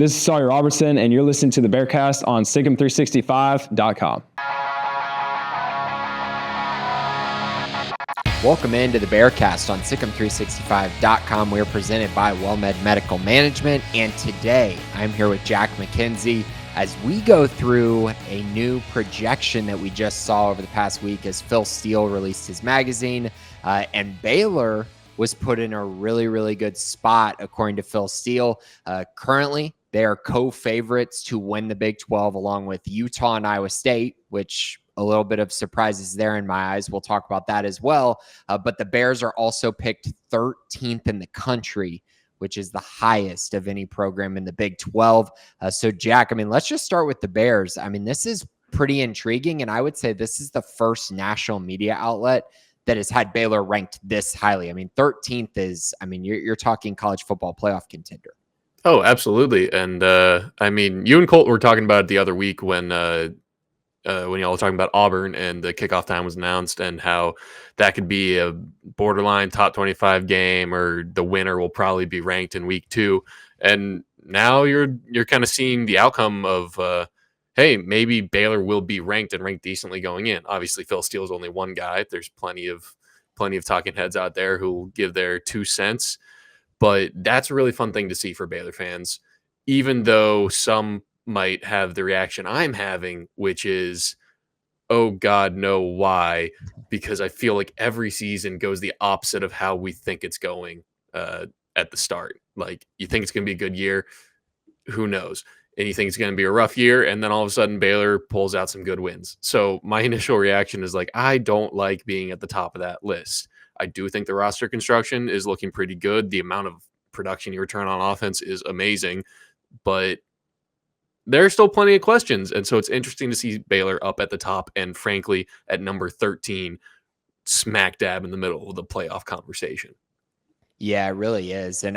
This is Sawyer Robertson, and you're listening to the Bearcast on SicEm365.com. Welcome into the Bearcast on SicEm365.com. We are presented by WellMed Medical Management, and today I'm here with Jack Mackenzie as we go through a new projection that we just saw over the past week as Phil Steele released his magazine, and Baylor was put in a really, really good spot, according to Phil Steele. Currently, they are co-favorites to win the Big 12 along with Utah and Iowa State, which a little bit of surprises there in my eyes. We'll talk about that as well. But the Bears are also picked 13th in the country, which is the highest of any program in the Big 12. So, Jack, let's just start with the Bears. This is pretty intriguing, and I would say this is the first national media outlet that has had Baylor ranked this highly. 13th is, you're talking college football playoff contender. Oh, absolutely. And you and Colt were talking about it the other week when y'all were talking about Auburn and the kickoff time was announced and how that could be a borderline top 25 game, or the winner will probably be ranked in week 2. And now you're kind of seeing the outcome of, hey, maybe Baylor will be ranked and ranked decently going in. Obviously, Phil Steele is only one guy. There's plenty of talking heads out there who will give their 2 cents. But that's a really fun thing to see for Baylor fans, even though some might have the reaction I'm having, which is, oh God, no, why? Because I feel like every season goes the opposite of how we think it's going at the start. Like, you think it's going to be a good year, who knows? And you think it's going to be a rough year, and then all of a sudden Baylor pulls out some good wins. So my initial reaction is like, I don't like being at the top of that list. I do think the roster construction is looking pretty good. The amount of production you return on offense is amazing, but there are still plenty of questions. And so it's interesting to see Baylor up at the top and, frankly, at number 13, smack dab in the middle of the playoff conversation. Yeah, it really is. And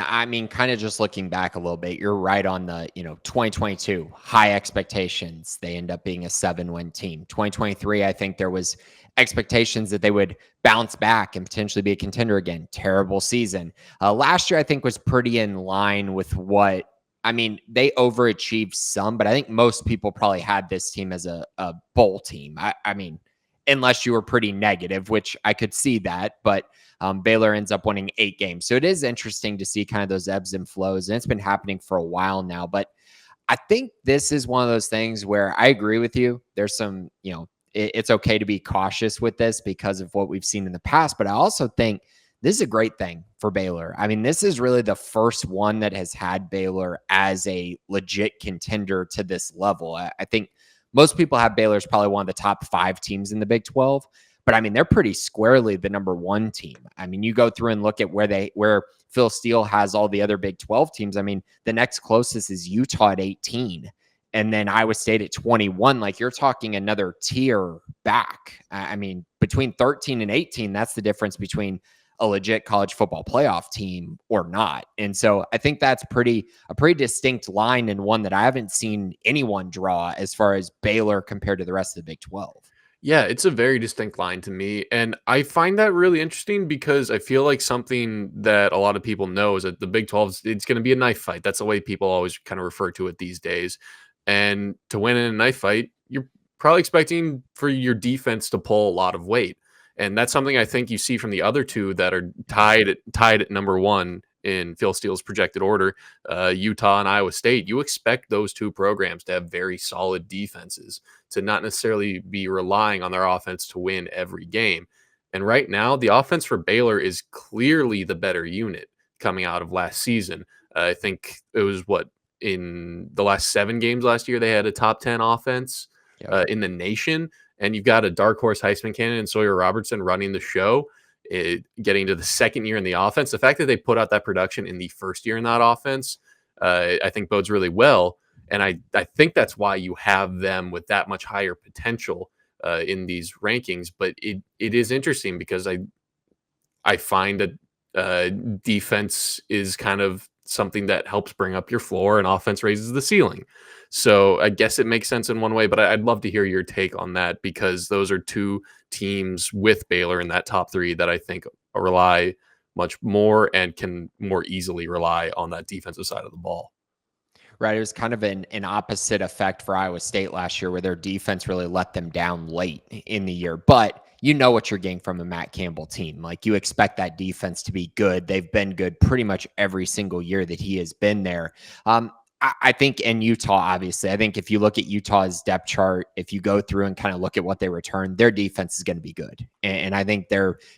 kind of just looking back a little bit, you're right on the, 2022 high expectations. They end up being a 7-win team. 2023, I think there was expectations that they would bounce back and potentially be a contender again. Terrible season. Last year, I think, was pretty in line with what, they overachieved some, but I think most people probably had this team as a bowl team. Unless you were pretty negative, which I could see that, but Baylor ends up winning 8 games. So it is interesting to see kind of those ebbs and flows, and it's been happening for a while now. But I think this is one of those things where I agree with you. There's some, it's okay to be cautious with this because of what we've seen in the past, but I also think this is a great thing for Baylor. This is really the first one that has had Baylor as a legit contender to this level. I think most people have Baylor as probably one of the top 5 teams in the Big 12, but they're pretty squarely the number 1 team. You go through and look at where Phil Steele has all the other Big 12 teams. The next closest is Utah at 18, and then Iowa State at 21. Like, you're talking another tier back. Between 13 and 18, that's the difference between a legit college football playoff team or not. And so I think that's a pretty distinct line, and one that I haven't seen anyone draw as far as Baylor compared to the rest of the Big 12. Yeah, it's a very distinct line to me. And I find that really interesting because I feel like something that a lot of people know is that the Big 12, it's going to be a knife fight. That's the way people always kind of refer to it these days. And to win in a knife fight, you're probably expecting for your defense to pull a lot of weight. And that's something I think you see from the other two that are tied at number 1 in Phil Steele's projected order, Utah and Iowa State. You expect those 2 programs to have very solid defenses, to not necessarily be relying on their offense to win every game. And right now, the offense for Baylor is clearly the better unit coming out of last season. I think it was in the last 7 games last year, they had a top 10 offense in the nation. And you've got a dark horse Heisman candidate in Sawyer Robertson running the show, getting to the 2nd year in the offense. The fact that they put out that production in the 1st year in that offense, I think bodes really well. And I think that's why you have them with that much higher potential in these rankings. But it is interesting because I find that defense is kind of something that helps bring up your floor, and offense raises the ceiling. So I guess it makes sense in one way, but I'd love to hear your take on that, because those are 2 teams with Baylor in that top 3 that I think rely much more and can more easily rely on that defensive side of the ball. Right. It was kind of an opposite effect for Iowa State last year where their defense really let them down late in the year. But you know what you're getting from a Matt Campbell team. Like, you expect that defense to be good. They've been good pretty much every single year that he has been there. I think in Utah, obviously, I think if you look at Utah's depth chart, if you go through and kind of look at what they return, their defense is going to be good. And I think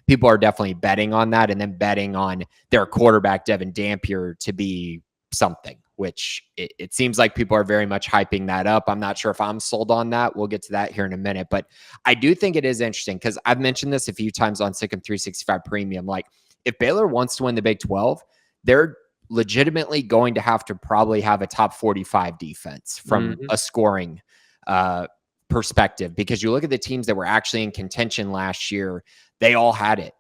people are definitely betting on that, and then betting on their quarterback, Devin Dampier, to be something, which it seems like people are very much hyping that up. I'm not sure if I'm sold on that. We'll get to that here in a minute. But I do think it is interesting because I've mentioned this a few times on Sick'em 365 Premium. Like, if Baylor wants to win the Big 12, they're legitimately going to have to probably have a top 45 defense from a scoring perspective, because you look at the teams that were actually in contention last year, they all had it.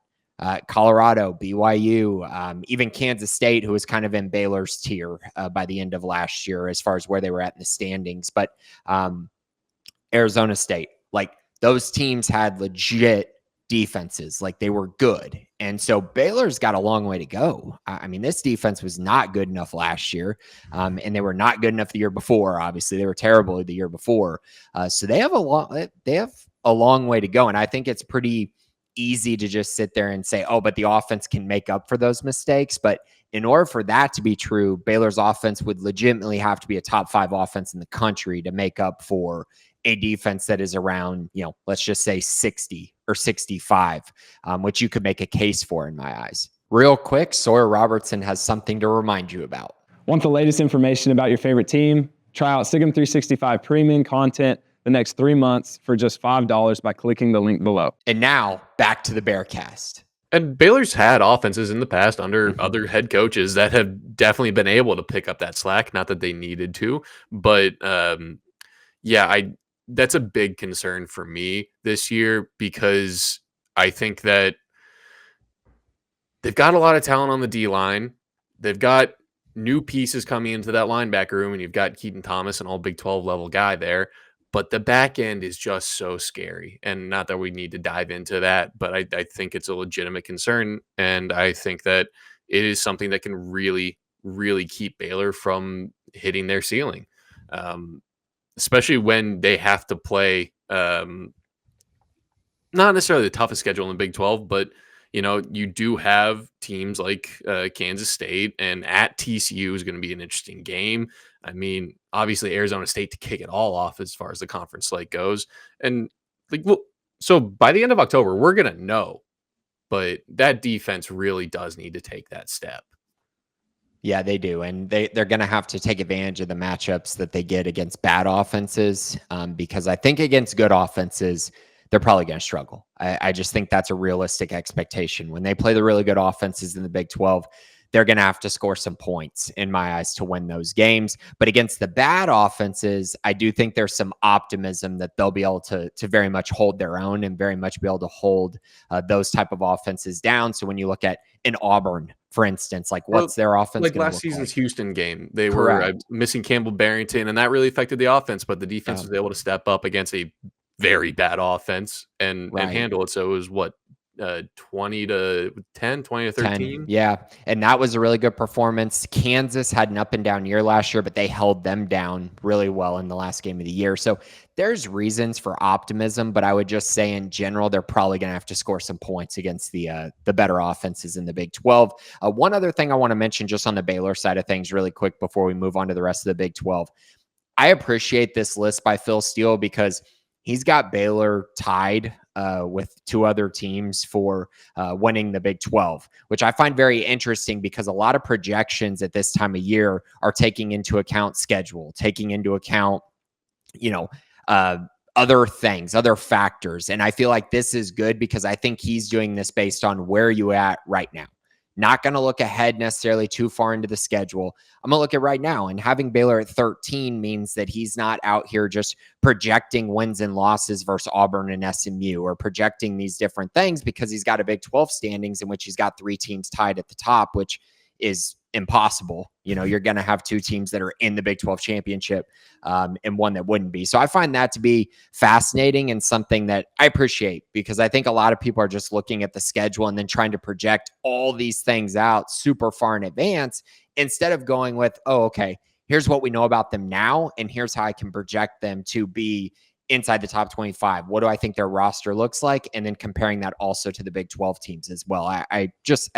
Colorado, BYU, even Kansas State, who was kind of in Baylor's tier by the end of last year as far as where they were at in the standings. But Arizona State, like, those teams had legit defenses. Like, they were good. And so Baylor's got a long way to go. I mean, this defense was not good enough last year, and they were not good enough the year before. Obviously, they were terrible the year before. So they have a long way to go. And I think it's pretty easy to just sit there and say, oh, but the offense can make up for those mistakes. But in order for that to be true, Baylor's offense would legitimately have to be a top 5 offense in the country to make up for a defense that is around, let's just say 60 or 65, which you could make a case for in my eyes. Real quick, Sawyer Robertson has something to remind you about. Want the latest information about your favorite team? Try out Sick'em 365 premium content the next 3 months for just $5 by clicking the link below. And now back to the Bearcast. And Baylor's had offenses in the past under other head coaches that have definitely been able to pick up that slack. Not that they needed to, but that's a big concern for me this year, because I think that they've got a lot of talent on the D-line. They've got new pieces coming into that linebacker room, and you've got Keaton Thomas, an all Big 12 level guy there. But the back end is just so scary. And not that we need to dive into that, but I think it's a legitimate concern. And I think that it is something that can really, really keep Baylor from hitting their ceiling. Especially when they have to play not necessarily the toughest schedule in the Big 12, but you do have teams like Kansas State, and at TCU is going to be an interesting game. I mean, obviously Arizona State to kick it all off as far as the conference slate goes. And so by the end of October, we're going to know, but that defense really does need to take that step. Yeah, they do. And they're going to have to take advantage of the matchups that they get against bad offenses, because I think against good offenses, they're probably going to struggle. I just think that's a realistic expectation. When they play the really good offenses in the Big 12, they're going to have to score some points, in my eyes, to win those games. But against the bad offenses, I do think there's some optimism that they'll be able to very much hold their own and very much be able to hold those type of offenses down. So when you look at an Auburn, for instance, like, what's their offense like last season's Houston game? They were missing Campbell Barrington, and that really affected the offense, but the defense was able to step up against a very bad offense and handle it. So it was 20 to 10, 20 to 13. 10, yeah. And that was a really good performance. Kansas had an up and down year last year, but they held them down really well in the last game of the year. So there's reasons for optimism, but I would just say in general, they're probably going to have to score some points against the better offenses in the Big 12. One other thing I want to mention just on the Baylor side of things really quick before we move on to the rest of the Big 12. I appreciate this list by Phil Steele because he's got Baylor tied with 2 other teams for winning the Big 12, which I find very interesting because a lot of projections at this time of year are taking into account schedule, taking into account, other things, other factors. And I feel like this is good because I think he's doing this based on where you at right now. Not going to look ahead necessarily too far into the schedule. I'm going to look at right now, and having Baylor at 13 means that he's not out here just projecting wins and losses versus Auburn and SMU, or projecting these different things, because he's got a Big 12 standings in which he's got 3 teams tied at the top, which is impossible. You're going to have 2 teams that are in the Big 12 championship and one that wouldn't be. So I find that to be fascinating and something that I appreciate, because I think a lot of people are just looking at the schedule and then trying to project all these things out super far in advance instead of going with, oh, okay, here's what we know about them now, and here's how I can project them to be inside the top 25. What do I think their roster looks like? And then comparing that also to the Big 12 teams as well. I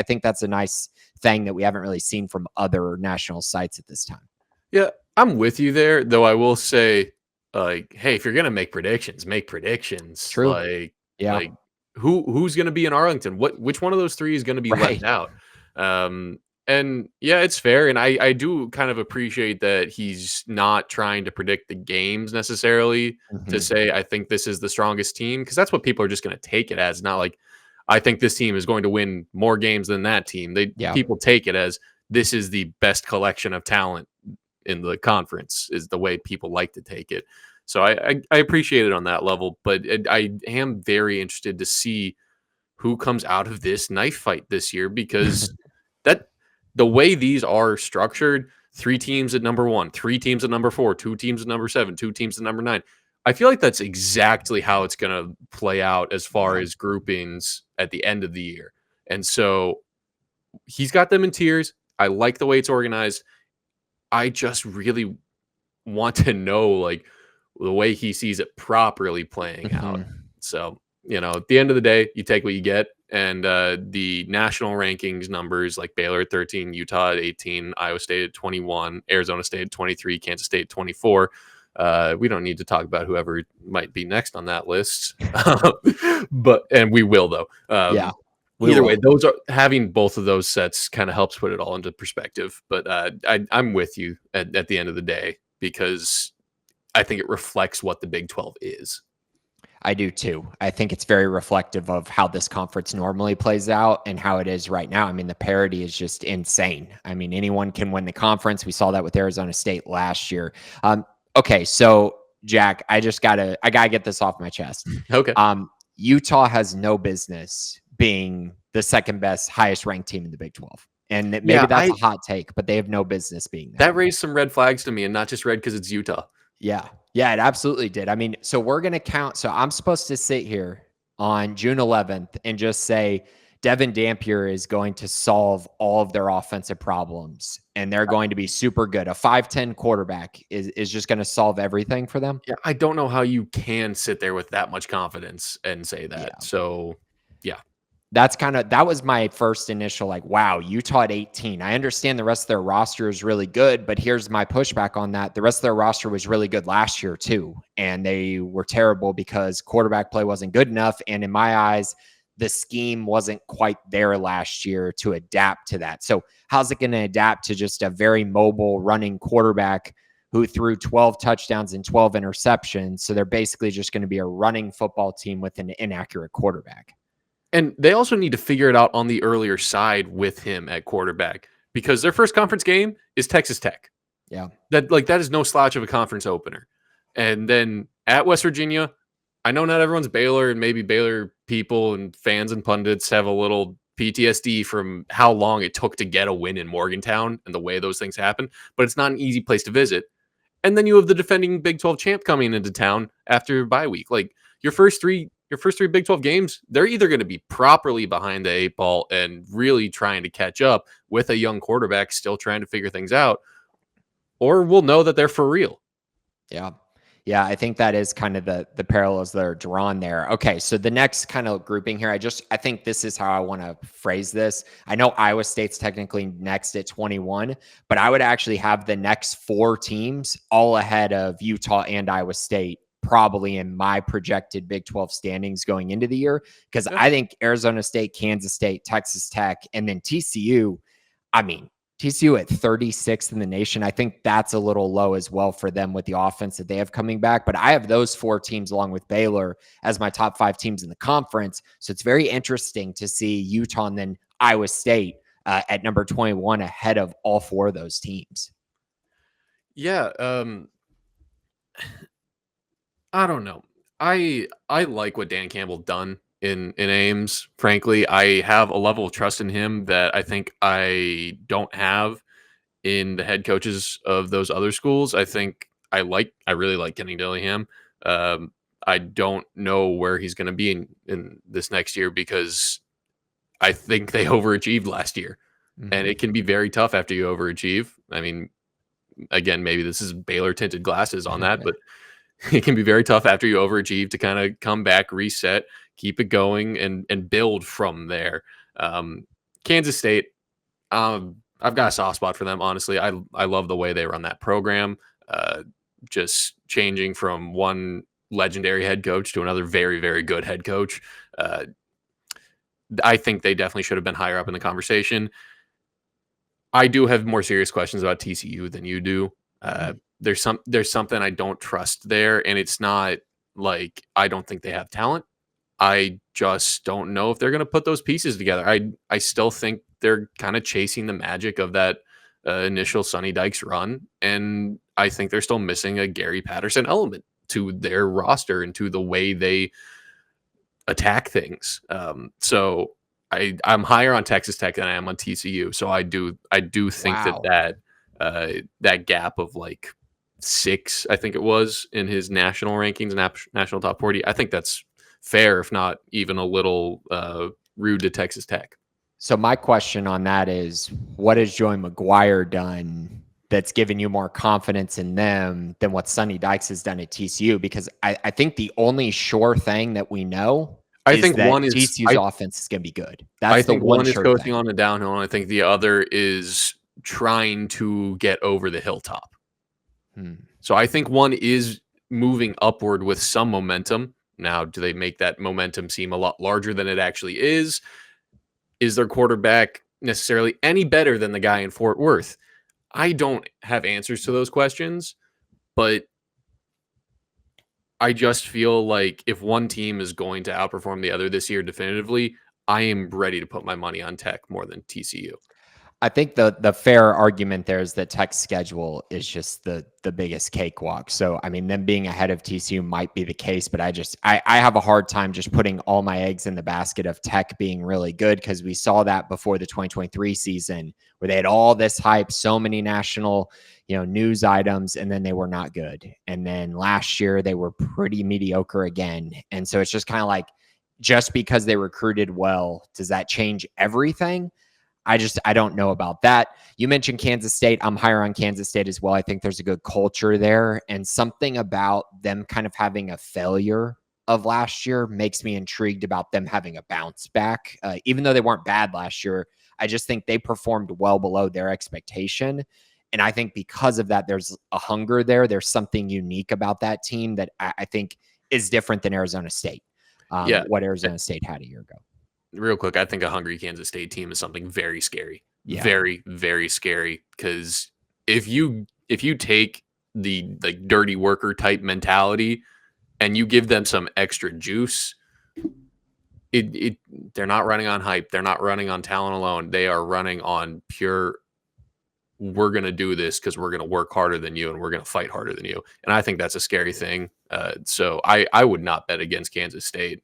think that's a nice thing that we haven't really seen from other national sites at this time. Yeah, I'm with you there, though I will say, like, hey, if you're gonna make predictions, make predictions. True. Like who's gonna be in Arlington? Which one of those three is gonna be left out? And yeah, it's fair. And I do kind of appreciate that he's not trying to predict the games necessarily to say, I think this is the strongest team, because that's what people are just going to take it as. Not like, I think this team is going to win more games than that team. People take it as this is the best collection of talent in the conference, is the way people like to take it. So I appreciate it on that level, but I am very interested to see who comes out of this knife fight this year, because the way these are structured, 3 teams at number 1, 3 teams at number 4, 2 teams at number 7, 2 teams at number 9. I feel like that's exactly how it's going to play out as far as groupings at the end of the year. And so he's got them in tiers. I like the way it's organized. I just really want to know, like, the way he sees it properly playing out. So, at the end of the day, you take what you get. And the national rankings numbers, like Baylor at 13, Utah at 18, Iowa State at 21, Arizona State at 23, Kansas State at 24. We don't need to talk about whoever might be next on that list, and we will, though. Either way, having both of those sets kind of helps put it all into perspective. But I'm with you at the end of the day, because I think it reflects what the Big 12 is. I do too. I think it's very reflective of how this conference normally plays out and how it is right now. I mean, the parity is just insane. I mean, anyone can win the conference. We saw that with Arizona State last year. Okay, so Jack, I gotta get this off my chest. Okay. Utah has no business being the second best, highest ranked team in the Big 12. And maybe that's a hot take, but they have no business being that raised some red flags to me, and not just red because it's Utah. Yeah, it absolutely did. I mean, so we're going to count. So I'm supposed to sit here on June 11th and just say Devin Dampier is going to solve all of their offensive problems, and they're going to be super good. A 5'10" quarterback is just going to solve everything for them. Yeah, I don't know how you can sit there with that much confidence and say that. Yeah. So, yeah. That was my first initial, like, wow, Utah at 18. I understand the rest of their roster is really good, but here's my pushback on that. The rest of their roster was really good last year too, and they were terrible because quarterback play wasn't good enough. And in my eyes, the scheme wasn't quite there last year to adapt to that. So how's it going to adapt to just a very mobile running quarterback who threw 12 touchdowns and 12 interceptions? So they're basically just going to be a running football team with an inaccurate quarterback. And they also need to figure it out on the earlier side with him at quarterback, because their first conference game is Texas Tech. Yeah. That is no slouch of a conference opener. And then at West Virginia, I know not everyone's Baylor, and maybe Baylor people and fans and pundits have a little PTSD from how long it took to get a win in Morgantown and the way those things happen, but it's not an easy place to visit. And then you have the defending Big 12 champ coming into town after bye week. Like, your first three Big 12 games, they're either going to be properly behind the 8 ball and really trying to catch up with a young quarterback still trying to figure things out, or we'll know that they're for real. Yeah. Yeah, I think that is kind of the parallels that are drawn there. Okay, so the next kind of grouping here, I think this is how I want to phrase this. I know Iowa State's technically next at 21, but I would actually have the next 4 teams all ahead of Utah and Iowa State, probably in my projected Big 12 standings going into the year, because I think Arizona State, Kansas State, Texas Tech, and then TCU, TCU at 36th in the nation, I think that's a little low as well for them with the offense that they have coming back. But I have those 4 teams along with Baylor as my top 5 teams in the conference. So it's very interesting to see Utah and then Iowa State at number 21 ahead of all 4 of those teams. Yeah. I don't know. I like what Dan Campbell done in Ames. Frankly, I have a level of trust in him that I think I don't have in the head coaches of those other schools. I think I really like Kenny Dillingham. I don't know where he's going to be in this next year, because I think they overachieved last year, and it can be very tough after you overachieve. I mean, again, maybe this is Baylor tinted glasses on that, but it can be very tough after you overachieve to kind of come back, reset, keep it going, and build from there. Kansas State, I've got a soft spot for them. Honestly, I love the way they run that program. Just changing from one legendary head coach to another very, very good head coach. I think they definitely should have been higher up in the conversation. I do have more serious questions about TCU than you do. There's something I don't trust there, and it's not like I don't think they have talent. I just don't know if they're going to put those pieces together. I still think they're kind of chasing the magic of that initial Sonny Dykes run, and I think they're still missing a Gary Patterson element to their roster and to the way they attack things. So I'm higher on Texas Tech than I am on TCU. So I do think Wow. that gap of like 6, I think it was in his national rankings, national top 40. I think that's fair, if not even a little rude to Texas Tech. So my question on that is, what has Joey McGuire done that's given you more confidence in them than what Sonny Dykes has done at TCU? Because I think the only sure thing that we know is that TCU's offense is going to be good. I think one is coaching on the downhill, and I think the other is trying to get over the hilltop. So I think one is moving upward with some momentum. Now, do they make that momentum seem a lot larger than it actually is? Is their quarterback necessarily any better than the guy in Fort Worth? I don't have answers to those questions, but I just feel like if one team is going to outperform the other this year definitively, I am ready to put my money on Tech more than TCU. I think the fair argument there is that Tech's schedule is just the biggest cakewalk. So, I mean, them being ahead of TCU might be the case, but I have a hard time just putting all my eggs in the basket of Tech being really good, because we saw that before the 2023 season where they had all this hype, so many national, news items, and then they were not good. And then last year they were pretty mediocre again. And so it's just kind of like, just because they recruited well, does that change everything? I don't know about that. You mentioned Kansas State. I'm higher on Kansas State as well. I think there's a good culture there, and something about them kind of having a failure of last year makes me intrigued about them having a bounce back. Even though they weren't bad last year, I just think they performed well below their expectation. And I think because of that, there's a hunger there. There's something unique about that team that I think is different than Arizona State. What Arizona State had a year ago. Real quick, I think a hungry Kansas State team is something very scary. Yeah. Very, very scary. Because if you take the dirty worker type mentality and you give them some extra juice, they're not running on hype. They're not running on talent alone. They are running on pure, we're going to do this because we're going to work harder than you and we're going to fight harder than you. And I think that's a scary thing. So I would not bet against Kansas State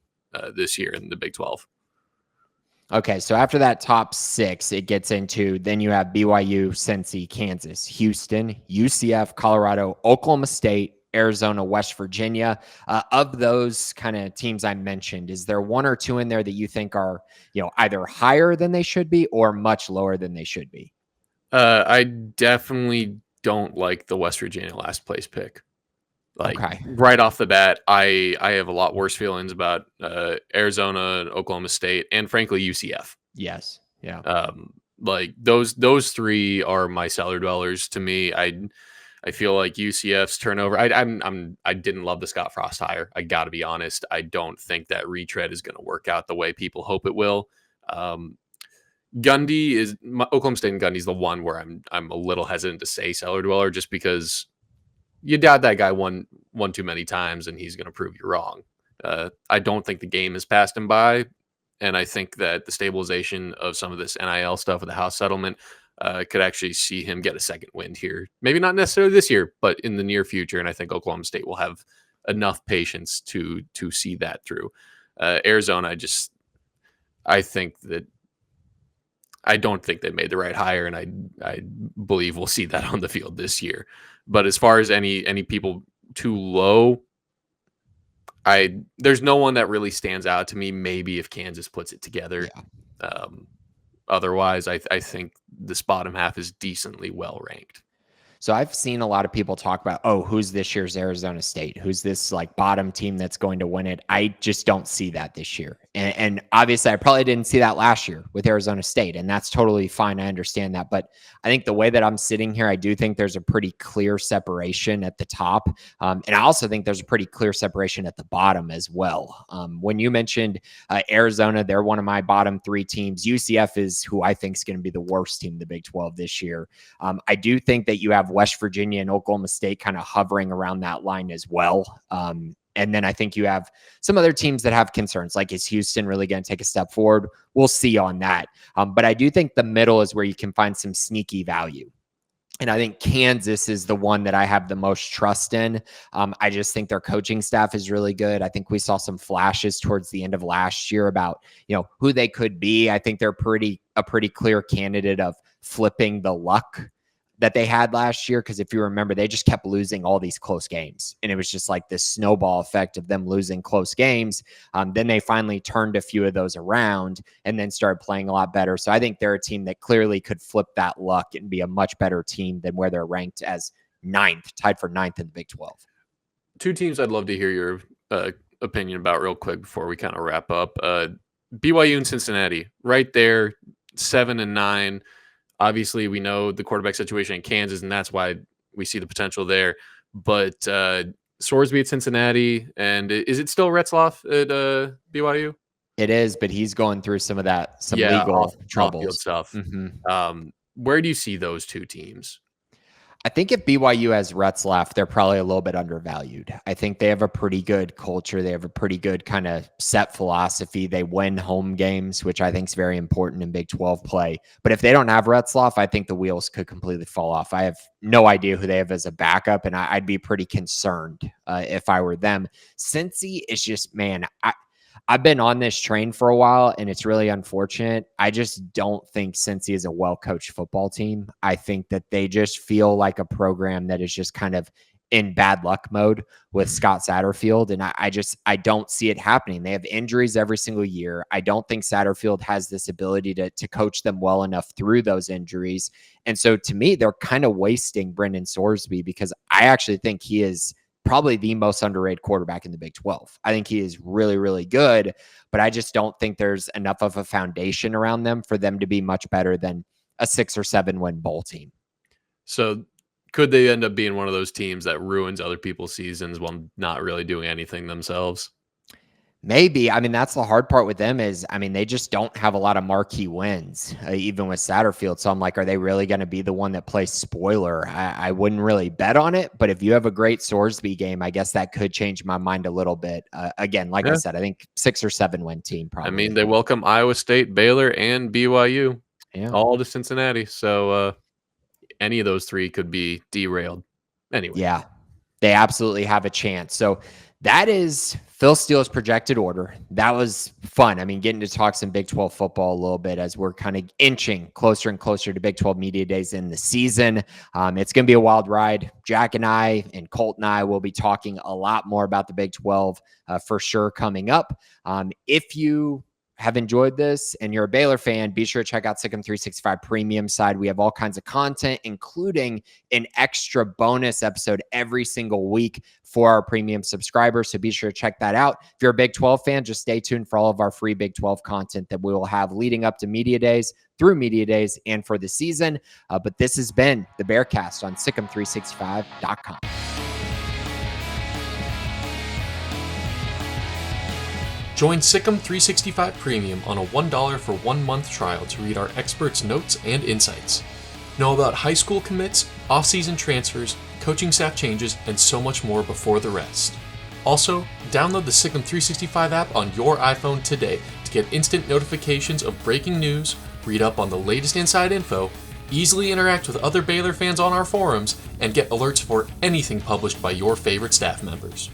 this year in the Big 12. Okay, so after that top 6, it gets into, then you have BYU, Cincy, Kansas, Houston, UCF, Colorado, Oklahoma State, Arizona, West Virginia. Of those kind of teams I mentioned, is there one or two in there that you think are, either higher than they should be or much lower than they should be? I definitely don't like the West Virginia last place pick. Right off the bat, I have a lot worse feelings about Arizona, Oklahoma State, and frankly UCF. Yes, yeah. Those 3 are my cellar dwellers to me. I feel like UCF's turnover. I didn't love the Scott Frost hire. I got to be honest. I don't think that retread is going to work out the way people hope it will. Gundy is Oklahoma State, and Gundy's the one where I'm a little hesitant to say cellar dweller, just because you doubt that guy one too many times, and he's going to prove you wrong. I don't think the game has passed him by, and I think that the stabilization of some of this NIL stuff with the house settlement could actually see him get a second wind here. Maybe not necessarily this year, but in the near future, and I think Oklahoma State will have enough patience to see that through. Arizona, I don't think they made the right hire, and I believe we'll see that on the field this year. But as far as any people too low, there's no one that really stands out to me. Maybe if Kansas puts it together. Yeah. Otherwise, I think this bottom half is decently well ranked. So I've seen a lot of people talk about, oh, who's this year's Arizona State? Who's this like bottom team that's going to win it? I just don't see that this year. And obviously I probably didn't see that last year with Arizona State, and that's totally fine. I understand that. But I think the way that I'm sitting here, I do think there's a pretty clear separation at the top. And I also think there's a pretty clear separation at the bottom as well. When you mentioned Arizona, they're one of my bottom 3 teams. UCF is who I think is going to be the worst team in the Big 12 this year. I do think that you have West Virginia and Oklahoma State kind of hovering around that line as well. And then I think you have some other teams that have concerns, like is Houston really going to take a step forward? We'll see on that. But I do think the middle is where you can find some sneaky value. And I think Kansas is the one that I have the most trust in. I just think their coaching staff is really good. I think we saw some flashes towards the end of last year about, who they could be. I think they're a pretty clear candidate of flipping the luck that they had last year. Because if you remember, they just kept losing all these close games. And it was just like this snowball effect of them losing close games. Then they finally turned a few of those around and then started playing a lot better. So I think they're a team that clearly could flip that luck and be a much better team than where they're ranked as 9th, tied for 9th in the Big 12. 2 teams I'd love to hear your opinion about real quick before we kind of wrap up. BYU and Cincinnati, right there, 7 and 9. Obviously, we know the quarterback situation in Kansas, and that's why we see the potential there. But Sorsby at Cincinnati, and is it still Retzloff at BYU? It is, but he's going through some legal troubles. Off-field stuff. Mm-hmm. Where do you see those 2 teams? I think if BYU has Retzlaff, they're probably a little bit undervalued. I think they have a pretty good culture. They have a pretty good kind of set philosophy. They win home games, which I think is very important in Big 12 play. But if they don't have Retzlaff, I think the wheels could completely fall off. I have no idea who they have as a backup, and I'd be pretty concerned if I were them. Cincy is just, man, I've been on this train for a while, and it's really unfortunate. I just don't think Cincy is a well-coached football team. I think that they just feel like a program that is just kind of in bad luck mode with Scott Satterfield, and I don't see it happening. They have injuries every single year. I don't think Satterfield has this ability to coach them well enough through those injuries. And so to me, they're kind of wasting Brendan Sorsby, because I actually think he is probably the most underrated quarterback in the Big 12. I think he is really, really good, but I just don't think there's enough of a foundation around them for them to be much better than a 6 or 7 win bowl team. So could they end up being one of those teams that ruins other people's seasons while not really doing anything themselves? Maybe. I mean, that's the hard part with them is, I mean, they just don't have a lot of marquee wins, even with Satterfield. So I'm like, are they really going to be the one that plays spoiler? I wouldn't really bet on it. But if you have a great Sorsby game, I guess that could change my mind a little bit. Again, like I said, I think 6 or 7 win team probably. I mean, they welcome Iowa State, Baylor, and BYU all to Cincinnati. So any of those 3 could be derailed. Anyway. Yeah, they absolutely have a chance. So that is Phil Steele's projected order. That was fun. I mean, getting to talk some Big 12 football a little bit as we're kind of inching closer and closer to Big 12 media days in the season. It's going to be a wild ride. Jack and I and Colt and I will be talking a lot more about the Big 12 for sure coming up. If you have enjoyed this and you're a Baylor fan, be sure to check out Sikkim 365 Premium side. We have all kinds of content, including an extra bonus episode every single week for our premium subscribers. So be sure to check that out. If you're a Big 12 fan, just stay tuned for all of our free Big 12 content that we will have leading up to media days, through media days, and for the season. But this has been the Bearcast on Sikkim365.com. Join Sikkim 365 Premium on a $1 for 1 month trial to read our experts' notes and insights. Know about high school commits, off-season transfers, coaching staff changes, and so much more before the rest. Also, download the Sikkim 365 app on your iPhone today to get instant notifications of breaking news, read up on the latest inside info, easily interact with other Baylor fans on our forums, and get alerts for anything published by your favorite staff members.